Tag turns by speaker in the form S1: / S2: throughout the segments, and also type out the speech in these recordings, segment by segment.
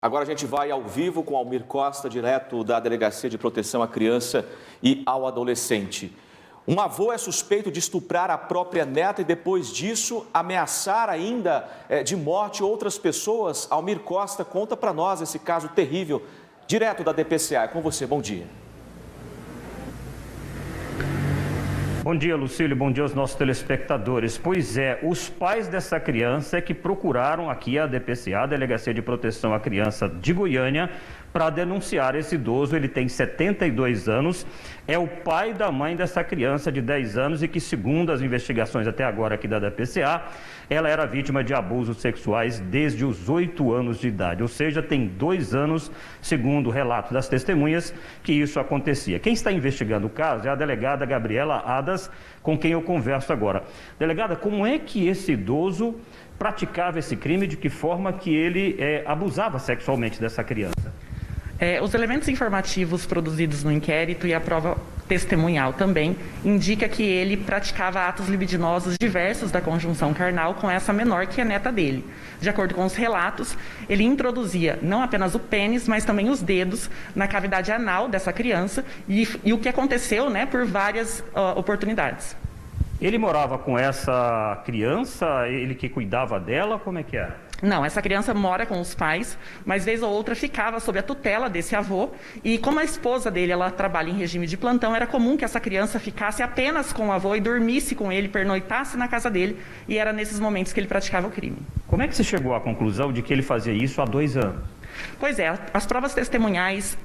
S1: Agora a gente vai ao vivo com Almir Costa, direto da Delegacia de Proteção à Criança e ao Adolescente. Um avô é suspeito de estuprar a própria neta e depois disso ameaçar ainda de morte outras pessoas. Almir Costa conta para nós esse caso terrível, direto da DPCA. É com você, bom dia.
S2: Bom dia, Lucílio. Bom dia aos nossos telespectadores. Pois é, os pais dessa criança é que procuraram aqui a DPCA, a Delegacia de Proteção à Criança de Goiânia, para denunciar esse idoso. Ele tem 72 anos, é o pai da mãe dessa criança de 10 anos e que, segundo as investigações até agora aqui da DPCA, ela era vítima de abusos sexuais desde os 8 anos de idade, ou seja, tem 2 anos, segundo o relato das testemunhas, que isso acontecia. Quem está investigando o caso é a delegada Gabriela Adas, com quem eu converso agora. Delegada, como é que esse idoso praticava esse crime, de que forma que ele abusava sexualmente dessa criança?
S3: Os elementos informativos produzidos no inquérito e a prova testemunhal também indica que ele praticava atos libidinosos diversos da conjunção carnal com essa menor, que é neta dele. De acordo com os relatos, ele introduzia não apenas o pênis, mas também os dedos na cavidade anal dessa criança e o que aconteceu, por várias oportunidades.
S2: Ele morava com essa criança, ele que cuidava dela, como é que era?
S3: Não, essa criança mora com os pais, mas vez ou outra ficava sob a tutela desse avô. E como a esposa dele, ela trabalha em regime de plantão, era comum que essa criança ficasse apenas com o avô e dormisse com ele, pernoitasse na casa dele. E era nesses momentos que ele praticava o crime.
S2: Como é que você chegou à conclusão de que ele fazia isso há 2 anos?
S3: Pois é, as provas testemunhais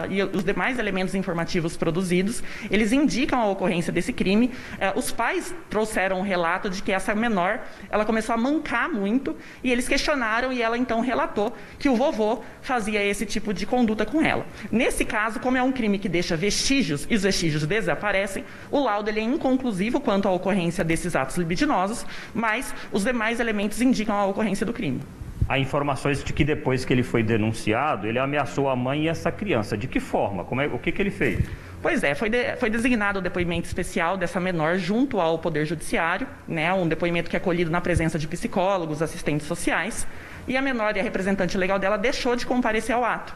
S3: e os demais elementos informativos produzidos, eles indicam a ocorrência desse crime. Os pais trouxeram um relato de que essa menor, ela começou a mancar muito e eles questionaram e ela então relatou que o vovô fazia esse tipo de conduta com ela. Nesse caso, como é um crime que deixa vestígios e os vestígios desaparecem, o laudo ele é inconclusivo quanto à ocorrência desses atos libidinosos, mas os demais elementos indicam a ocorrência do crime.
S2: Há informações de que depois que ele foi denunciado, ele ameaçou a mãe e essa criança. De que forma? O que ele fez?
S3: Pois é, foi designado o depoimento especial dessa menor junto ao Poder Judiciário, um depoimento que é acolhido na presença de psicólogos, assistentes sociais, e a menor e a representante legal dela deixou de comparecer ao ato.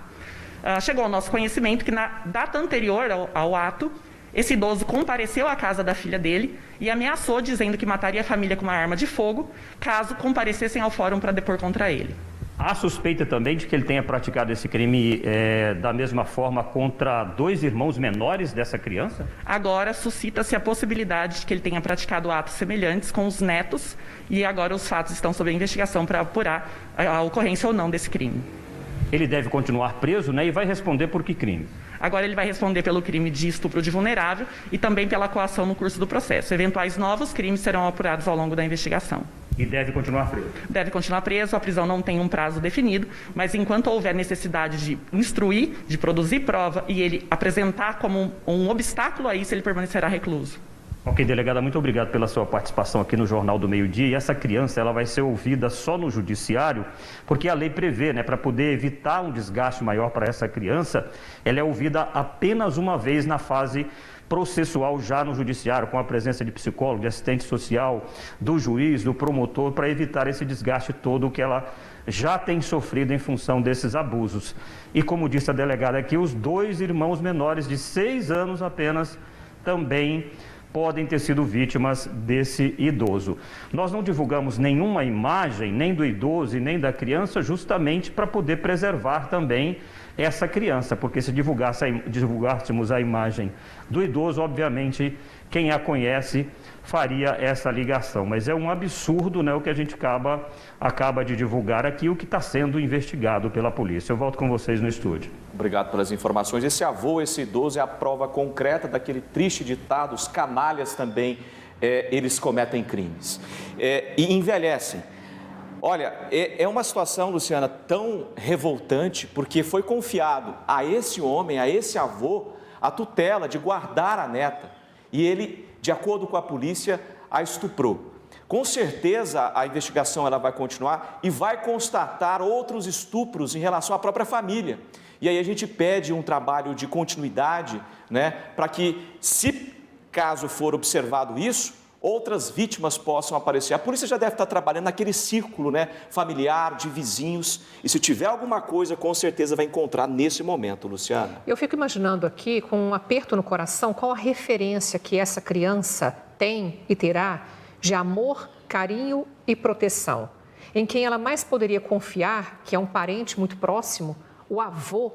S3: Chegou ao nosso conhecimento que na data anterior ao ato, esse idoso compareceu à casa da filha dele e ameaçou, dizendo que mataria a família com uma arma de fogo, caso comparecessem ao fórum para depor contra ele.
S2: Há suspeita também de que ele tenha praticado esse crime da mesma forma contra 2 irmãos menores dessa criança?
S3: Agora suscita-se a possibilidade de que ele tenha praticado atos semelhantes com os netos e agora os fatos estão sob investigação para apurar a ocorrência ou não desse crime.
S2: Ele deve continuar preso, e vai responder por que crime?
S3: Agora ele vai responder pelo crime de estupro de vulnerável e também pela coação no curso do processo. Eventuais novos crimes serão apurados ao longo da investigação.
S2: E deve continuar preso?
S3: Deve continuar preso, a prisão não tem um prazo definido, mas enquanto houver necessidade de instruir, de produzir prova e ele apresentar como um obstáculo a isso, ele permanecerá recluso.
S2: Ok, delegada, muito obrigado pela sua participação aqui no Jornal do Meio-Dia. E essa criança, ela vai ser ouvida só no judiciário, porque a lei prevê, para poder evitar um desgaste maior para essa criança, ela é ouvida apenas uma vez na fase processual já no judiciário, com a presença de psicólogo, de assistente social, do juiz, do promotor, para evitar esse desgaste todo que ela já tem sofrido em função desses abusos. E como disse a delegada aqui, os 2 irmãos menores de 6 anos apenas também podem ter sido vítimas desse idoso. Nós não divulgamos nenhuma imagem, nem do idoso e nem da criança, justamente para poder preservar também essa criança, porque se divulgássemos a imagem do idoso, obviamente, quem a conhece faria essa ligação. Mas é um absurdo, o que a gente acaba de divulgar aqui, o que está sendo investigado pela polícia. Eu volto com vocês no estúdio.
S1: Obrigado pelas informações. Esse avô, esse idoso, é a prova concreta daquele triste ditado: os canalhas também, eles cometem crimes. E envelhecem. Olha, é uma situação, Luciana, tão revoltante, porque foi confiado a esse homem, a esse avô, a tutela de guardar a neta. E ele, de acordo com a polícia, a estuprou. Com certeza a investigação ela vai continuar e vai constatar outros estupros em relação à própria família. E aí a gente pede um trabalho de continuidade, para que, se caso for observado isso, outras vítimas possam aparecer. A polícia já deve estar trabalhando naquele círculo, né, familiar, de vizinhos, e se tiver alguma coisa, com certeza vai encontrar nesse momento, Luciana.
S4: Eu fico imaginando aqui, com um aperto no coração, qual a referência que essa criança tem e terá de amor, carinho e proteção. Em quem ela mais poderia confiar, que é um parente muito próximo, o avô,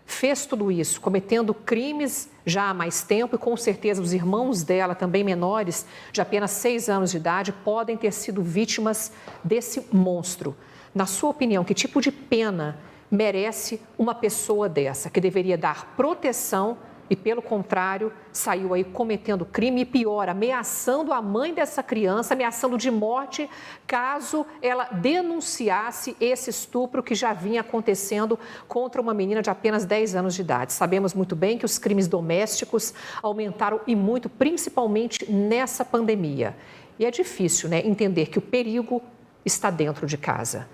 S4: fez tudo isso, cometendo crimes já há mais tempo e com certeza os irmãos dela, também menores, de apenas 6 anos de idade, podem ter sido vítimas desse monstro. Na sua opinião, que tipo de pena merece uma pessoa dessa, que deveria dar proteção e, pelo contrário, saiu aí cometendo crime e, pior, ameaçando a mãe dessa criança, ameaçando de morte caso ela denunciasse esse estupro que já vinha acontecendo contra uma menina de apenas 10 anos de idade. Sabemos muito bem que os crimes domésticos aumentaram e muito, principalmente nessa pandemia. E é difícil, né, entender que o perigo está dentro de casa.